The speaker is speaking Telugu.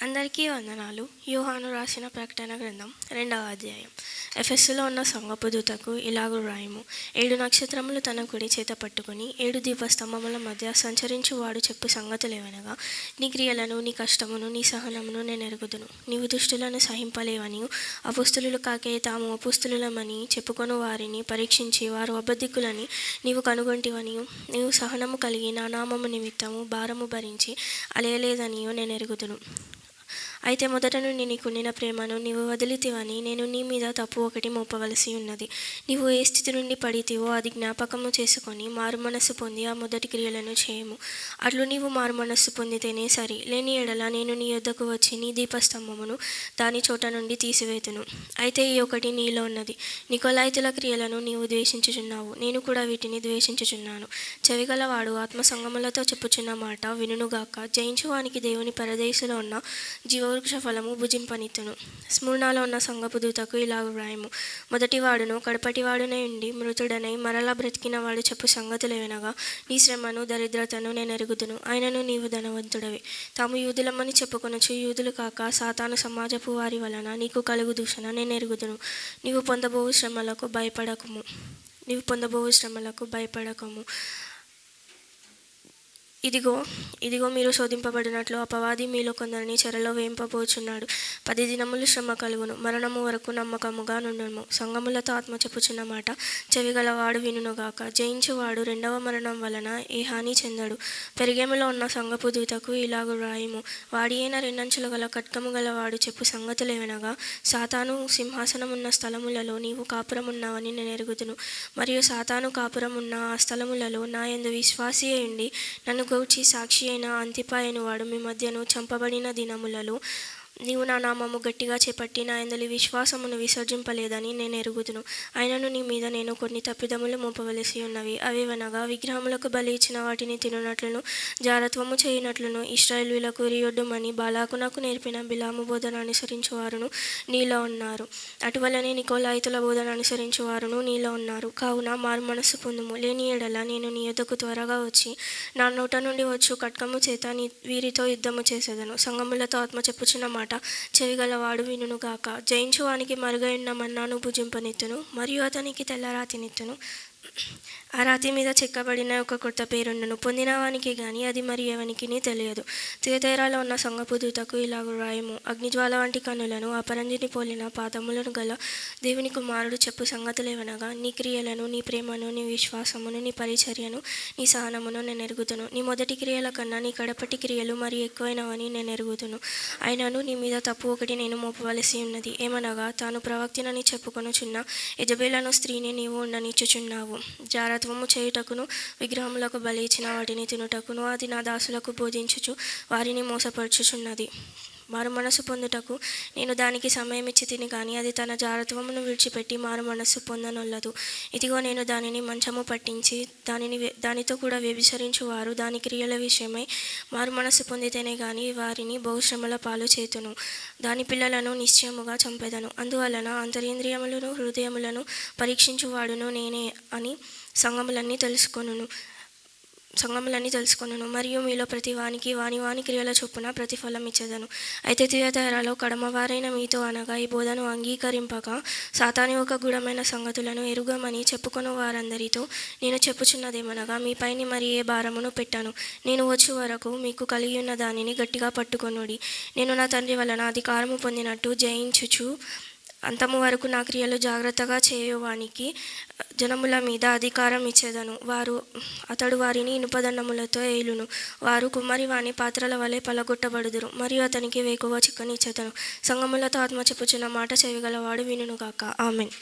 అందరికీ వందనాలు. యోహాను రాసిన ప్రకటన గ్రంథం 2వ అధ్యాయం. ఎఫెసులో ఉన్న సంఘపు దూతకు ఇలాగు వ్రాయుము. 7 నక్షత్రములు తన కుడి చేత పట్టుకుని 7 దీపస్తంభముల మధ్య సంచరించువాడు చెప్పు సంగతులేవనగా, నీ క్రియలను, నీ కష్టమును, నీ సహనమును నేను ఎరుగుదును. నీవు దుష్టులను సహింపలేవనియు, అపుస్తలులు కాకే తాము అపుస్తలులమని చెప్పుకొని వారిని పరీక్షించి వారు అబద్ధికులని నీవు కనుగొంటివనియు, నీవు సహనము కలిగి నా నామము నిమిత్తము భారము భరించి అలయలేదనియు నేను ఎరుగుదును. అయితే మొదట నుండి నీకుండిన ప్రేమను నీవు వదిలితివని నేను నీ మీద తప్పు ఒకటి మోపవలసి ఉన్నది. నీవు ఏ స్థితి నుండి పడితివో అది జ్ఞాపకము చేసుకొని మారుమనస్సు పొంది ఆ మొదటి క్రియలను చేయము. అట్లు నీవు మారుమనస్సు పొందితేనే సరి, లేని ఎడల నేను నీ యొద్దకు వచ్చి నీ దీపస్తంభమును దాని చోట నుండి తీసివేతును. అయితే ఈ ఒకటి నీలో ఉన్నది, నికొలాయితుల క్రియలను నీవు ద్వేషించుచున్నావు, నేను కూడా వీటిని ద్వేషించుచున్నాను. చెవిగలవాడు ఆత్మసంగములతో చెప్పుచున్న మాట వినుగాక. జయించువానికి దేవుని పరదేశంలో ఉన్న జీవవృక్ష ఫలము భుజింపనిత్తును. స్ముర్నాలో ఉన్న సంఘపు దూతకు ఇలాగు వ్రాయము. మొదటివాడును కడపటివాడునై ఉండి మృతుడనై మరలా బ్రతికిన వాడు చెప్పు సంగతులేవనగా, నీ శ్రమను దరిద్రతను నేను ఎరుగుదును. ఆయనను నీవు ధనవంతుడవి. తాము యూదులమని చెప్పుకొనొచ్చు యూదులు కాక సాతాను సమాజపు వారి వలన నీకు కలుగు దూషణ నేను ఎరుగుదును. నీవు పొందబోవు శ్రమలకు భయపడకము. ఇదిగో మీరు శోధింపబడినట్లు అపవాది మీలో కొందరిని చెరలో వేయింపబోచున్నాడు. 10 దినములు శ్రమ కలుగును, మరణము వరకు నమ్మకముగా నుండుము. సంఘములతో ఆత్మ చెప్పుచున్న మాట చెవిగలవాడు వినుగాక. జయించువాడు రెండవ మరణం వలన ఏ హాని చెందడు. పెరిగేములో ఉన్న సంఘపు దూతకు ఇలాగు వ్రాయుము. వాడి అయిన 2 అంచులు గల ఖడ్గము గలవాడు చెప్పు సంగతులేవనగా, సాతాను సింహాసనమున్న స్థలములలో నీవు కాపురమున్నావని నేను ఎరుగుదును. మరియు సాతాను కాపురమున్న ఆ స్థలములలో నా యందు విశ్వాసి అయ్యుండి నన్ను గూర్చి సాక్షి అయిన అంతిపా అనువాడు మీ మధ్యను చంపబడిన దినములలో నీవు నా నామము గట్టిగా చేపట్టి నా యందలి విశ్వాసమును విసర్జింపలేదని నేను ఎరుగుదును. అయినను నీ మీద నేను కొన్ని తప్పిదములు మోపవలసి ఉన్నవి. అవేవనగా, విగ్రహములకు బలి ఇచ్చిన వాటిని తినునట్లును, జారత్వము చేయునట్లును ఇశ్రాయేలీయులకు ఉరియొడ్డుమని బాలాకు నాకు నేర్పిన బిలాము బోధన అనుసరించువారును నీలో ఉన్నారు. అటువలనే నికొలాయితుల బోధన అనుసరించువారును నీలో ఉన్నారు. కావున మారు మనస్సు పొందుము. లేని ఎడల నేను నీ యొద్దకు త్వరగా వచ్చి నా నోట నుండి వచ్చు ఖడ్గము చేత వీరితో యుద్ధము చేసేదను. సంఘములతో ఆత్మ చెప్పుచున్న మాట చెవిగలవాడు వినుగాక. జయించువానికి మరుగైన మన్నాను భుజింపనిత్తును, మరియు అతనికి తెల్ల రాతినిత్తును. ఆ రాతి మీద చెక్కబడిన ఒక కొత్త పేరుండును, పొందినవానికి గాని అది మరి ఎవనికి తెలియదు. థియతైరాలో ఉన్న సంఘపు దూతకు ఇలాగు వ్రాయము. అగ్నిజ్వాల వంటి కన్నులను, అపరంజిని పోలిన పాదములను గల దేవుని కుమారుడు చెప్పు సంగతులేవనగా, నీ క్రియలను, నీ ప్రేమను, నీ విశ్వాసమును, నీ పరిచర్యను, నీ సహనమును నేను ఎరుగుదును. నీ మొదటి క్రియల కన్నా నీ కడపటి క్రియలు మరి ఎక్కువైనవని నేను ఎరుగుదును. అయినను నీ మీద తప్పు ఒకటి నేను మోపవలసి ఉన్నది. ఏమనగా, తాను ప్రవక్తినని చెప్పుకొనుచున్న యెజబెలను స్త్రీని నీవు ఉండనిచ్చుచున్నావు. జారత్వము చేయుటకును, విగ్రహములకు బలి ఇచ్చిన వాటిని తినుటకును అది నా దాసులకు బోధించుచు వారిని మోసపరచుచున్నది. మారు మనస్సు పొందుటకు నేను దానికి సమయం ఇచ్చి తిని కానీ అది తన జారత్వమును విడిచిపెట్టి మారు మనస్సు పొందనొల్లదు. ఇదిగో నేను దానిని మంచము పట్టించి దానితో కూడా వ్యభిచరించు వారు దాని క్రియల విషయమై మారు మనస్సు పొందితేనే కానీ వారిని బహుశ్రమల పాలు చేతును. దాని పిల్లలను నిశ్చయముగా చంపెదను. అందువలన అంతరింద్రియములను హృదయములను పరీక్షించువాడును నేనే అని సంఘములన్నీ తెలుసుకొనును. మరియు మీలో ప్రతి వానికి వాని క్రియల చొప్పున ప్రతిఫలం ఇచ్చేదను. అయితే థియతైరాలో కడమవారైన మీతో అనగా, ఈ బోధను అంగీకరింపక సాతాను ఒక గూఢమైన సంగతులను ఎరుగమని చెప్పుకొను వారందరితో నేను చెప్పుచున్నదేమనగా, మీపైని మరి ఏ భారమును పెట్టను. నేను వచ్చు వరకు మీకు కలిగి ఉన్న దానిని గట్టిగా పట్టుకొనుడి. నేను నా తండ్రి వలన అధికారము పొందినట్టు జయించుచు అంతము వరకు నా క్రియలు జాగ్రత్తగా చేయువానికి జనముల మీద అధికారం ఇచ్చేదను. అతడు వారిని ఇనుపదండములతో ఏలును. వారు కుమ్మరి వాని పాత్రల వలె పలగొట్టబడుదురు. మరియు అతనికి వేకువ చిక్కనిచ్చేదను. సంఘములతో ఆత్మ చెప్పుచున్న మాట చెవిగలవాడు వినుగాక. ఆమెన్.